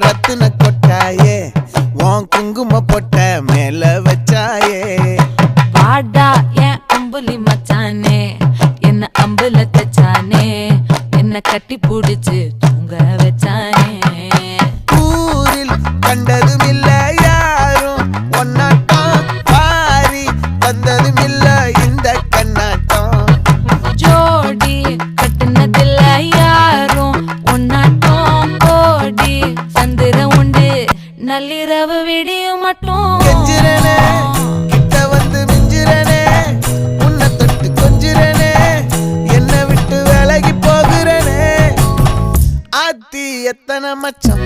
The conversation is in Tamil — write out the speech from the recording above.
ரத்தின கொட்டாயே உன் குங்கும பொட்ட மேல வச்சாயே வாடா என் அம்புலி மச்சானே என்ன அம்புல தச்சானே என்ன கட்டி புடிச்சு தூங்க வச்சானே ஊரில் கண்டதும் இல்ல யாரும் ஒன்னாட்டம் பாரி வந்ததும் இல்ல இந்த கண்ணாட்டம் ஜோடி கட்டுனதில்ல யாரும் ஒன்னாட்டம் கோடி சந்திர உண்டு நள்ளிரவு விடியும் மட்டும் கெஞ்சிரனே கிட்ட வந்து மிஞ்சிரனே உன்னை தொட்டு கொஞ்சிரனே என்னை விட்டு விலகி போகிறனே ஆத்தி எத்தனை மச்சம்